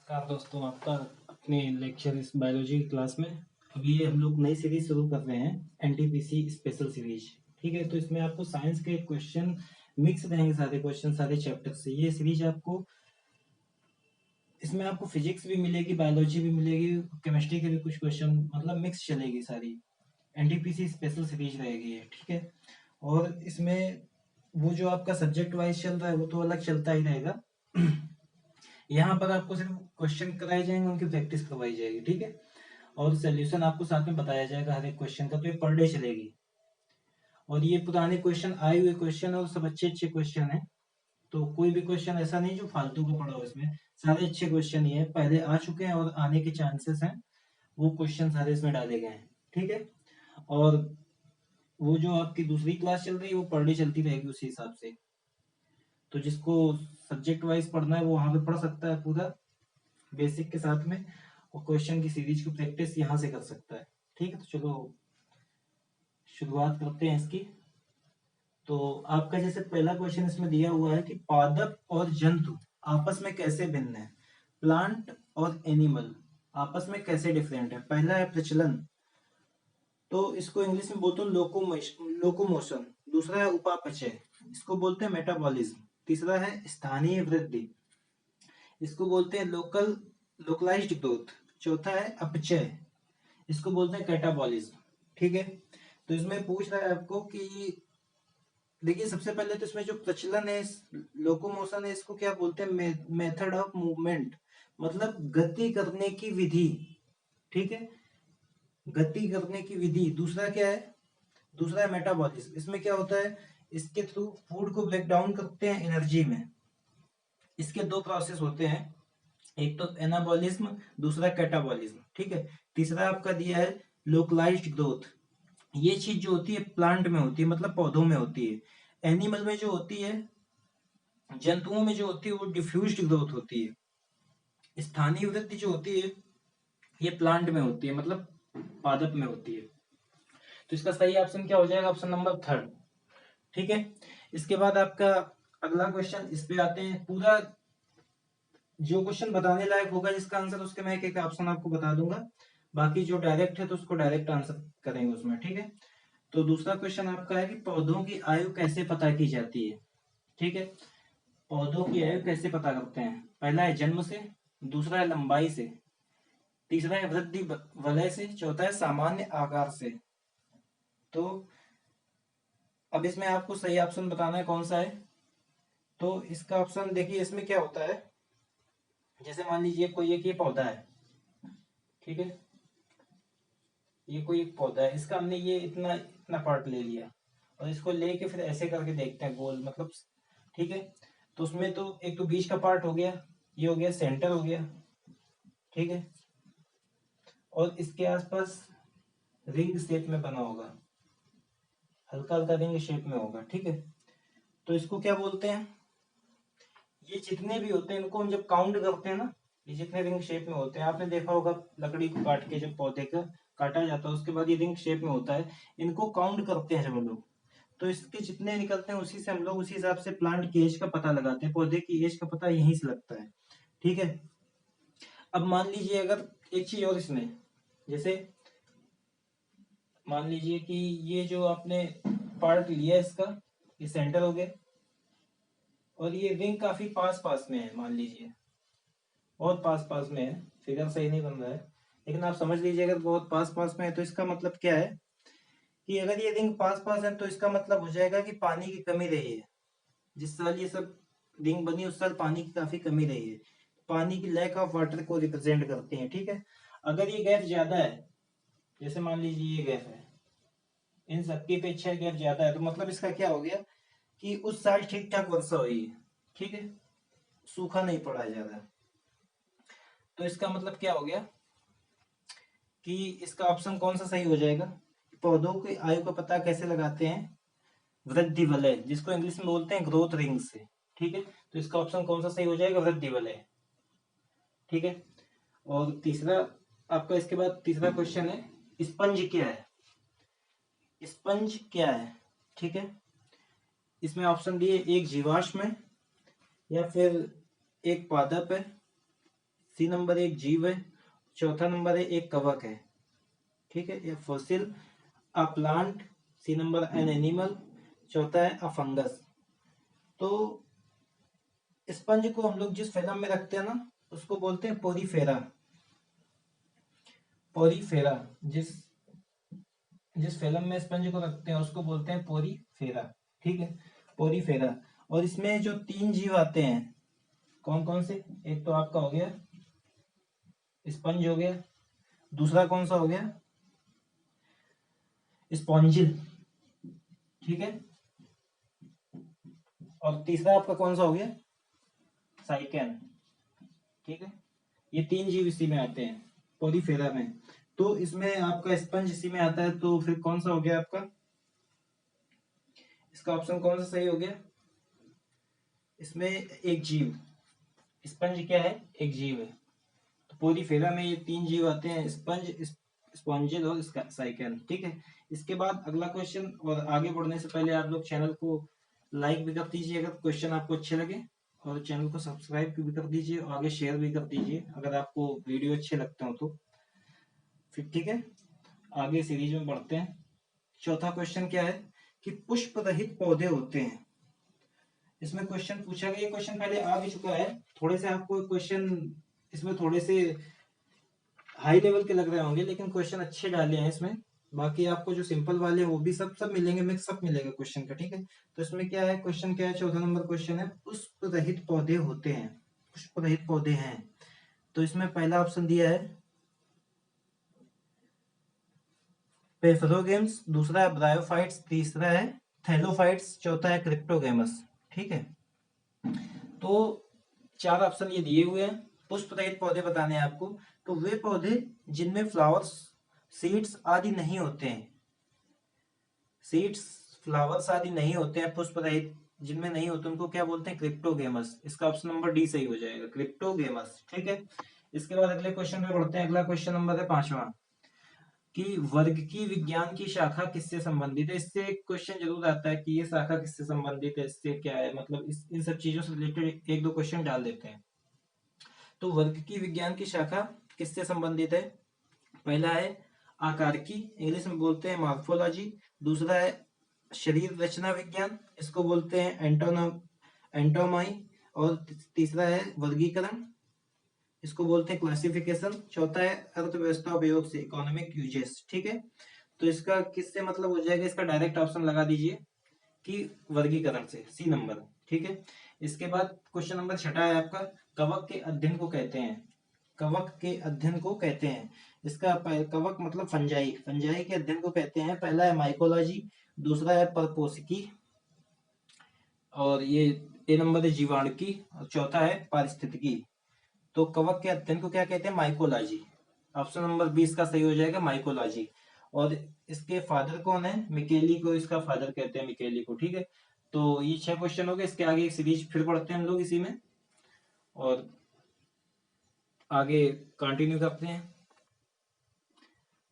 नमस्कार दोस्तों, आपका अपने लेक्चर इस बायोलॉजी की क्लास में। अभी ये हम लोग नई सीरीज शुरू कर रहे हैं, एनटीपीसी स्पेशल सीरीज। ठीक है, तो इसमें आपको साइंस के क्वेश्चन मिक्स रहेंगे, सारे क्वेश्चन सारे चैप्टर से। ये सीरीज आपको इसमें आपको फिजिक्स भी मिलेगी, बायोलॉजी भी मिलेगी, केमिस्ट्री के भी कुछ क्वेश्चन, मतलब मिक्स चलेगी सारी। एनटीपीसी स्पेशल सीरीज रहेगी ये, ठीक है। और इसमें वो जो आपका सब्जेक्ट वाइज चल रहा है वो तो अलग चलता ही रहेगा। यहाँ पर आपको सिर्फ क्वेश्चन कराए जाएंगे, उनकी प्रैक्टिस करवाई जाएगी, ठीक है। और सोल्यूशन आपको साथ में बताया जाएगा हर एक क्वेश्चन का, तो ये पर डे चलेगी। और ये पुराने क्वेश्चन, आए हुए क्वेश्चन, और सब अच्छे अच्छे क्वेश्चन हैं। तो कोई भी क्वेश्चन ऐसा नहीं जो फालतू का पड़ा हो इसमें। सारे अच्छे क्वेश्चन ही है, पहले आ चुके हैं और आने के चांसेस हैं। वो क्वेश्चन सारे इसमें डाले गए हैं, ठीक है। और वो जो आपकी दूसरी क्लास चल रही है वो पर डे चलती रहेगी उसी हिसाब से। तो जिसको सब्जेक्ट वाइज पढ़ना है वो वहां पे पढ़ सकता है पूरा बेसिक के साथ में, और क्वेश्चन की सीरीज की प्रैक्टिस यहाँ से कर सकता है, ठीक है। तो चलो शुरुआत करते हैं इसकी। तो आपका जैसे पहला क्वेश्चन इसमें दिया हुआ है कि पादप और जंतु आपस में कैसे भिन्न है, प्लांट और एनिमल आपस में कैसे डिफरेंट है। पहला है प्रचलन, तो इसको इंग्लिश में बोलते हैं लोकोमोशन। दूसरा है उपापचय, इसको बोलते हैं मेटाबॉलिज्म। तीसरा है स्थानीय वृद्धि, इसको बोलते हैं लोकलाइज्ड ग्रोथ। चौथा है अपचय, इसको बोलते हैं कैटाबॉलिज्म, ठीक है। तो इसमें पूछ रहा है आपको कि देखिए, सबसे पहले तो इसमें जो प्रचलन है, लोकोमोशन है, इसको क्या बोलते हैं, मेथड ऑफ मूवमेंट, मतलब गति करने की विधि, ठीक है, गति करने की विधि। दूसरा क्या है, दूसरा है मेटाबॉलिज्म। इसमें क्या होता है, इसके थ्रू फूड को ब्रेक डाउन करते हैं एनर्जी में। इसके दो प्रोसेस होते हैं, एक तो एनाबॉलिज्म, दूसरा कैटाबॉलिज्म, ठीक है। तीसरा आपका दिया है लोकलाइज्ड ग्रोथ। ये चीज जो होती है प्लांट में होती है, मतलब पौधों में होती है। एनिमल में जो होती है, जंतुओं में जो होती है वो डिफ्यूज्ड ग्रोथ होती है। स्थानीय वृद्धि जो होती है ये प्लांट में होती है, मतलब पादप में होती है। तो इसका सही ऑप्शन क्या हो जाएगा, ऑप्शन नंबर थर्ड, ठीक है। इसके बाद आपका अगला क्वेश्चन, इस पे आते हैं। पूरा जो क्वेश्चन बताने लायक होगा जिसका आंसर, उसके मैं एक एक ऑप्शन आपको बता दूंगा। बाकी जो डायरेक्ट है तो उसको डायरेक्ट आंसर करेंगे उसमें, ठीक है। तो दूसरा क्वेश्चन आपका है कि पौधों की आयु कैसे पता की जाती है, ठीक है। पौधों की आयु कैसे पता करते हैं। पहला है जन्म से, दूसरा है लंबाई से, तीसरा है वृद्धि वलय से, चौथा है सामान्य आकार से। तो अब इसमें आपको सही ऑप्शन बताना है कौन सा है। तो इसका ऑप्शन देखिए, इसमें क्या होता है, जैसे मान लीजिए कोई एक ये पौधा है, ठीक है। ये कोई एक पौधा है, इसका हमने ये इतना इतना पार्ट ले लिया, और इसको लेके फिर ऐसे करके देखते हैं गोल, मतलब, ठीक है। तो उसमें तो एक तो बीच का पार्ट हो गया, ये हो गया सेंटर हो गया, ठीक है। और इसके आसपास रिंग शेप में बना होगा, हल्का हल्का रिंग शेप में होगा, ठीक है। तो इसको क्या बोलते हैं, ये जितने भी होते हैं इनको हम जब काउंट करते हैं ना, ये जितने रिंग शेप में होते हैं, आपने देखा होगा लकड़ी को काट के जब पौधे का काटा जाता है उसके बाद ये रिंग शेप में होता है, इनको काउंट करते हैं जब हम लोग। तो इसके जितने निकलते हैं उसी से हम लोग उसी हिसाब से प्लांट की एज का पता लगाते हैं, पौधे की एज का पता यहीं से लगता है, ठीक है। अब मान लीजिए अगर एक चीज और इसमें, जैसे मान लीजिए कि ये जो आपने पार्ट लिया इसका, ये सेंटर हो गया, और ये रिंग काफी पास पास में है, मान लीजिए बहुत पास पास में है। फिगर सही नहीं बन रहा है, लेकिन आप समझ लीजिए अगर बहुत पास पास में है तो इसका मतलब क्या है, कि अगर ये रिंग पास पास है तो इसका मतलब हो जाएगा कि पानी की कमी रही है। जिस साल ये सब रिंग बनी उस साल पानी की काफी कमी रही है, पानी की लैक ऑफ वाटर को रिप्रेजेंट करते हैं, ठीक है। अगर ये गैप ज्यादा है, जैसे मान लीजिए ये गैप है, इन सबकी अपेक्षा गैप ज्यादा है, तो मतलब इसका क्या हो गया कि उस साल ठीक ठाक वर्षा हुई है, ठीक है, सूखा नहीं पड़ा है ज्यादा। तो इसका मतलब क्या हो गया कि इसका ऑप्शन कौन सा सही हो जाएगा। पौधों की आयु का पता कैसे लगाते हैं, वृद्धि वलय, जिसको इंग्लिश में बोलते हैं ग्रोथ रिंग से, ठीक है। तो इसका ऑप्शन कौन सा सही हो जाएगा, वृद्धि वलय, ठीक है। और तीसरा आपका, इसके बाद तीसरा क्वेश्चन है, स्पंज क्या है, स्पंज क्या है, ठीक है। इसमें ऑप्शन दिए, एक जीवाश्म है, या फिर एक पादप है, सी नंबर एक जीव है, चौथा नंबर है एक कवक है, ठीक है। ये fossil a plant, C number an animal, चौथा है अ फंगस। तो स्पंज को हम लोग जिस फिल्म में रखते हैं ना, उसको बोलते हैं पोरीफेरा। पोरीफेरा, जिस जिस फिल्म में स्पंज को रखते हैं उसको बोलते हैं पोरीफेरा, ठीक है, पोरीफेरा। और इसमें जो तीन जीव आते हैं, कौन कौन से, एक तो आपका हो गया स्पंज हो गया, दूसरा कौन सा हो गया स्पॉन्जिल, ठीक है, और तीसरा आपका कौन सा हो गया साइकेन, ठीक है। ये तीन जीव इसी में आते हैं पोरीफेरा में। तो इसमें आपका स्पंज इसी में आता है, तो फिर कौन सा हो गया आपका, इसका ऑप्शन कौन सा सही हो गया। इसमें एक जीव, स्पंज क्या है, एक जीव है। तो पोरीफेरा में ये तीन जीव आते हैं, स्पंज, स्पॉन्जिल और साइकेन, ठीक है। इसके बाद अगला क्वेश्चन, और आगे बढ़ने से पहले आप लोग चैनल को लाइक भी कर दीजिए अगर क्वेश्चन आपको अच्छे लगे, और चैनल को सब्सक्राइब भी कर दीजिए, और आगे शेयर भी कर दीजिए अगर आपको वीडियो अच्छे लगते हो तो। फिर ठीक है, आगे सीरीज में बढ़ते हैं। चौथा क्वेश्चन क्या है कि पुष्प रहित पौधे होते हैं। इसमें क्वेश्चन पूछा गया, ये क्वेश्चन पहले आ भी चुका है, थोड़े से आपको क्वेश्चन इसमें थोड़े से हाई लेवल के लग रहे होंगे, लेकिन क्वेश्चन अच्छे डाले हैं इसमें। बाकी आपको जो सिंपल वाले हैं वो भी सब सब मिलेंगे, मिक्सअप मिलेगा क्वेश्चन का, ठीक है। तो इसमें क्या है, क्वेश्चन क्या है, चौथा नंबर क्वेश्चन है, पुष्प रहित पौधे होते हैं, पुष्प रहित पौधे हैं। तो इसमें पहला ऑप्शन दिया है पेफरोगेम्स, दूसरा है ब्रायोफाइट्स, तीसरा है थैलोफाइट्स, चौथा है क्रिप्टोगेमस, ठीक है। तो चार ऑप्शन ये दिए हुए हैं, पुष्प रहित पौधे बताने हैं आपको। तो वे पौधे जिनमें फ्लावर्स, सीड्स आदि नहीं होते हैं, सीड्स, फ्लावर्स आदि नहीं होते हैं, पुष्प रहित जिनमें नहीं होते उनको क्या बोलते हैं, क्रिप्टोगेमस। इसका ऑप्शन नंबर डी सही हो जाएगा, क्रिप्टोगेमस, ठीक है। इसके बाद अगले क्वेश्चन पे बढ़ते हैं। अगला क्वेश्चन नंबर है पांचवा, कि वर्ग की विज्ञान की शाखा किससे संबंधित है। इससे एक क्वेश्चन जरूर आता है कि ये शाखा किससे संबंधित है, इससे क्या है मतलब, इन सब चीजों से रिलेटेड एक दो क्वेश्चन डाल देते हैं। तो वर्ग की विज्ञान की शाखा किससे संबंधित है, पहला है आकार की, इंग्लिश में बोलते हैं मॉर्फोलॉजी, दूसरा है शरीर रचना विज्ञान, इसको बोलते हैं एंटोमाई, और तीसरा है वर्गीकरण, इसको बोलते हैं क्लासिफिकेशन, चौथा है अर्थव्यवस्था उपयोग से, इकोनॉमिक यूजेस, ठीक है। तो इसका किससे मतलब हो जाएगा, इसका डायरेक्ट ऑप्शन लगा दीजिए कि वर्गीकरण से, सी नंबर, ठीक है। इसके बाद क्वेश्चन नंबर छठा है आपका, कवक के अध्ययन को कहते हैं, कवक के अध्ययन को कहते हैं। इसका कवक मतलब फंजाई, फंजाई के अध्ययन को कहते हैं। पहला है माइकोलॉजी, दूसरा है परपोषिकी, और ये ए नंबर है जीवाणुकी, और चौथा है पारिस्थितिकी। तो कवक के अध्ययन को क्या कहते हैं, माइकोलॉजी। ऑप्शन नंबर 20 का सही हो जाएगा, माइकोलॉजी। और इसके फादर कौन है, मिकेली को इसका फादर कहते हैं, मिकेली को, ठीक है। तो ये 6 क्वेश्चन हो गए। इसके आगे एक सीरीज फिर पढ़ते हैं हम लोग इसी में, और आगे कंटिन्यू करते हैं।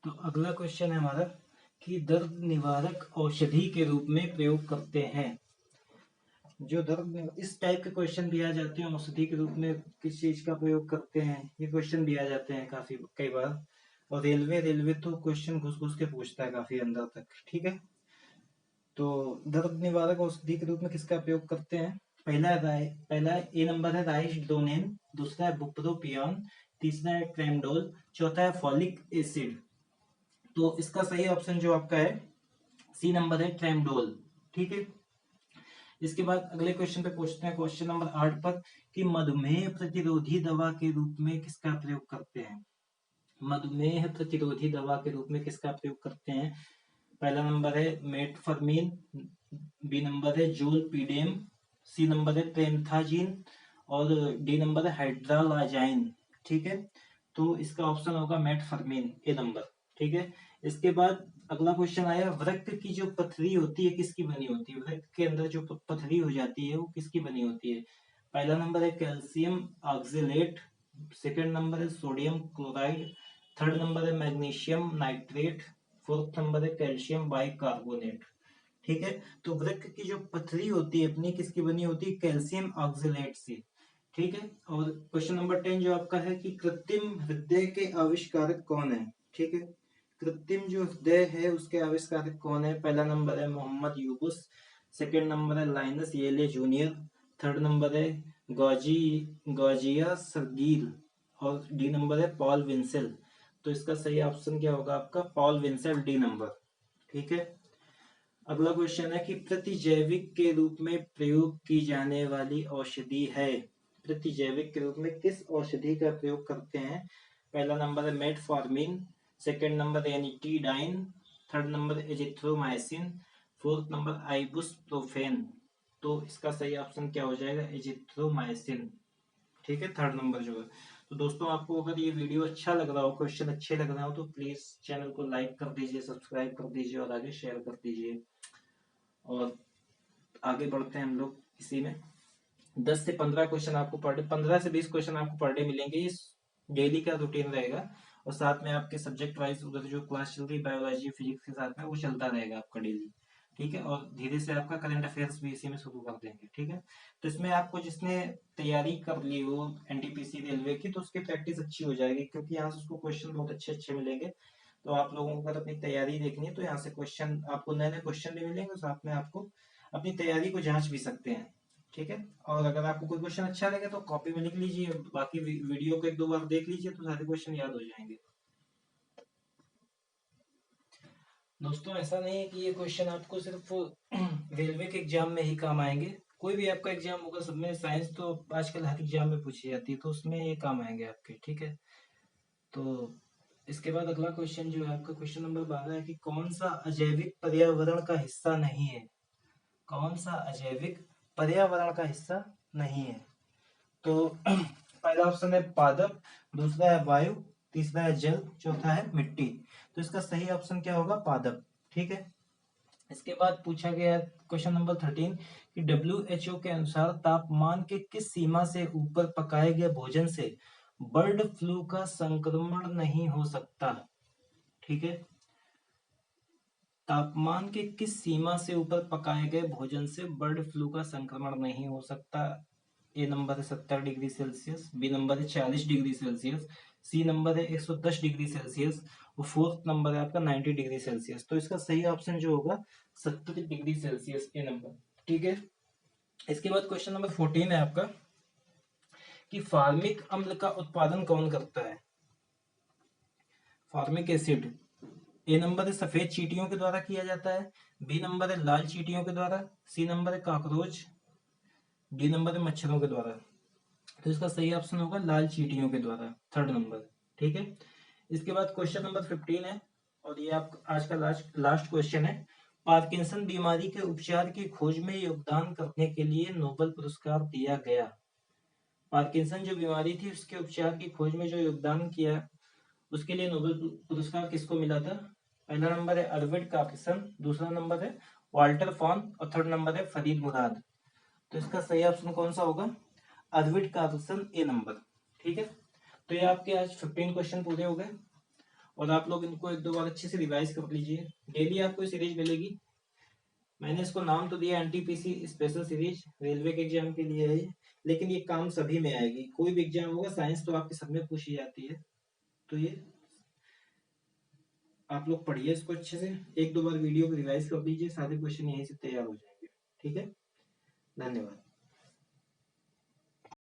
तो अगला क्वेश्चन है हमारा कि दर्द निवारक औषधि के रूप में प्रयोग करते हैं। जो दर्द, इस टाइप के क्वेश्चन भी आ जाते हैं, औषधि के रूप में किस चीज का प्रयोग करते हैं, ये क्वेश्चन भी आ जाते हैं काफी कई बार। और रेलवे तो क्वेश्चन घुस घुस के पूछता है काफी अंदर तक, ठीक है। तो दर्द निवारक औषधि के रूप में किसका प्रयोग करते हैं, पहला ए नंबर है राइसडोनेन, दूसरा है बुप्रोपियन, तीसरा है ट्रेमडोल, चौथा है फॉलिक एसिड। तो इसका सही ऑप्शन जो आपका है सी नंबर है, ट्रेमडोल, ठीक है। इसके बाद अगले क्वेश्चन पे पूछते हैं, क्वेश्चन नंबर 8 पर, कि मधुमेह प्रतिरोधी दवा के रूप में किसका प्रयोग करते हैं। मधुमेह प्रतिरोधी दवा के रूप में किसका प्रयोग करते हैं। पहला नंबर है मेटफॉर्मिन, बी नंबर है जोलपीडेम, सी नंबर है ट्रेमथाजिन, और डी नंबर है हाइड्रालाजाइन, ठीक है। तो इसका ऑप्शन होगा मेटफॉर्मिन, ए नंबर, ठीक है। इसके बाद अगला क्वेश्चन आया, वृक्क की जो पथरी होती है किसकी बनी होती है, वृक्क के अंदर जो पथरी हो जाती है वो किसकी बनी होती है। पहला नंबर है कैल्शियम ऑक्जेलेट, सेकंड नंबर है सोडियम क्लोराइड, थर्ड नंबर है मैग्नीशियम नाइट्रेट, फोर्थ नंबर है कैल्शियम बाइकार्बोनेट, ठीक है। तो वृक्क की जो पथरी होती है अपनी किसकी बनी होती है, कैल्शियम ऑक्जेलेट से, ठीक है। और क्वेश्चन नंबर 10 जो आपका है कि कृत्रिम हृदय के आविष्कारक कौन है। ठीक है, कृत्रिम जो हृदय है उसके आविष्कारक कौन है। पहला नंबर है मोहम्मद यूबुस, सेकंड नंबर है लाइनस येले जूनियर, थर्ड नंबर है गॉजी गॉजिया सरगील, और डी नंबर है पॉल विंसेल। तो इसका सही ऑप्शन क्या होगा आपका, पॉल विंसेल, डी नंबर। ठीक है। अगला क्वेश्चन है कि प्रतिजैविक के रूप में प्रयोग की जाने वाली औषधि है। प्रतिजैविक के रूप में किस औषधि का प्रयोग करते हैं। पहला नंबर है metformin, second number ranitidine, third number azithromycin, fourth number ibuprofen. तो इसका सही ऑप्शन क्या हो जाएगा, एजिथ्रोमाइसिन। ठीक है, थर्ड नंबर जो है। तो दोस्तों आपको अगर ये वीडियो अच्छा लग रहा हो, क्वेश्चन अच्छे लग रहा हो, तो प्लीज चैनल को लाइक कर दीजिए, सब्सक्राइब कर दीजिए और आगे शेयर कर दीजिए। और आगे बढ़ते हैं हम लोग इसी में। 10 से 15 क्वेश्चन आपको पर डे, 15 से 20 क्वेश्चन आपको पर डे मिलेंगे। इस डेली का रूटीन रहेगा और साथ में आपके सब्जेक्ट वाइज उधर जो क्लास चल रही है बायोलॉजी फिजिक्स के साथ में वो चलता रहेगा आपका डेली। ठीक है, और धीरे से आपका करंट अफेयर्स भी इसी में शुरू कर देंगे। ठीक है, तो इसमें आपको जिसने तैयारी कर ली हो एनटीपीसी रेलवे की तो उसकी प्रैक्टिस अच्छी हो जाएगी, क्योंकि यहाँ से उसको क्वेश्चन बहुत अच्छे अच्छे मिलेंगे। तो आप लोगों को अगर अपनी तैयारी देखनी है तो यहाँ से क्वेश्चन आपको नए नए क्वेश्चन भी मिलेंगे, साथ में आपको अपनी तैयारी को जांच भी सकते हैं। ठीक है, और अगर आपको कोई क्वेश्चन अच्छा लगे तो कॉपी में लिख लीजिए, बाकी वीडियो को एक दो बार देख लीजिए तो सारे क्वेश्चन याद हो जाएंगे। दोस्तों ऐसा नहीं है कि ये क्वेश्चन आपको सिर्फ रेलवे के एग्जाम में ही काम आएंगे। कोई भी आपका एग्जाम होगा सब में, साइंस तो आजकल हर एग्जाम में पूछी जाती है तो उसमें ये काम आएंगे आपके। ठीक है, तो इसके बाद अगला क्वेश्चन जो है आपका क्वेश्चन नंबर 12 है कि कौन सा अजैविक पर्यावरण का हिस्सा नहीं है। कौन सा अजैविक पर्यावरण का हिस्सा नहीं है। तो पहला ऑप्शन है पादप, दूसरा है वायु, तीसरा है जल, चौथा है मिट्टी। तो इसका सही ऑप्शन क्या होगा, पादप। ठीक है, इसके बाद पूछा गया क्वेश्चन नंबर 13 कि WHO के अनुसार तापमान के किस सीमा से ऊपर पकाए गए भोजन से बर्ड फ्लू का संक्रमण नहीं हो सकता। ठीक है, तापमान के किस सीमा से ऊपर पकाए गए भोजन से बर्ड फ्लू का संक्रमण नहीं हो सकता। ए नंबर है 70 डिग्री सेल्सियस, बी नंबर है 40 डिग्री सेल्सियस, सी नंबर है 110 डिग्री सेल्सियस, और फोर्थ नंबर है आपका 90 डिग्री सेल्सियस। तो इसका सही ऑप्शन जो होगा 70 डिग्री सेल्सियस, ए नंबर। ठीक है, इसके बाद क्वेश्चन नंबर 14 है आपका कि फार्मिक अम्ल का उत्पादन कौन करता है। फार्मिक एसिड, ए नंबर है सफेद चींटियों के द्वारा किया जाता है, बी नंबर है लाल चींटियों के द्वारा, सी नंबर है कॉकरोच, डी नंबर है मच्छरों के द्वारा। तो इसका सही ऑप्शन होगा लाल चींटियों के द्वारा, थर्ड नंबर। ठीक है, इसके बाद क्वेश्चन नंबर 15 है और ये आप आज का लास्ट क्वेश्चन है। पार्किंसन बीमारी के उपचार की खोज में योगदान करने के लिए नोबेल पुरस्कार दिया गया। पार्किंसन जो बीमारी थी उसके उपचार की खोज में जो योगदान किया उसके लिए नोबेल पुरस्कार किसको मिला था। पहला नंबर है अरविंद कार्लसन, दूसरा नंबर है वाल्टर फॉन और थर्ड नंबर है फरीद मुराद। तो इसका सही ऑप्शन कौन सा होगा, अरविंद कार्लसन, ए नंबर। ठीक है, तो ये आपके आज 15 क्वेश्चन पूरे हो गए और आप लोग इनको एक दो बार अच्छे से रिवाइज कर लीजिए। डेली आपको सीरीज मिलेगी। मैंने इसको नाम तो दिया एनटीपीसी स्पेशल सीरीज, रेलवे के एग्जाम के लिए है लेकिन ये काम सभी में आएगी। कोई भी एग्जाम होगा, साइंस तो आपके सब में पूछी जाती है। तो ये आप लोग पढ़िए इसको अच्छे से, एक दो बार वीडियो को रिवाइज कर लीजिए, सारे क्वेश्चन यहीं से तैयार हो जाएंगे। ठीक है, धन्यवाद।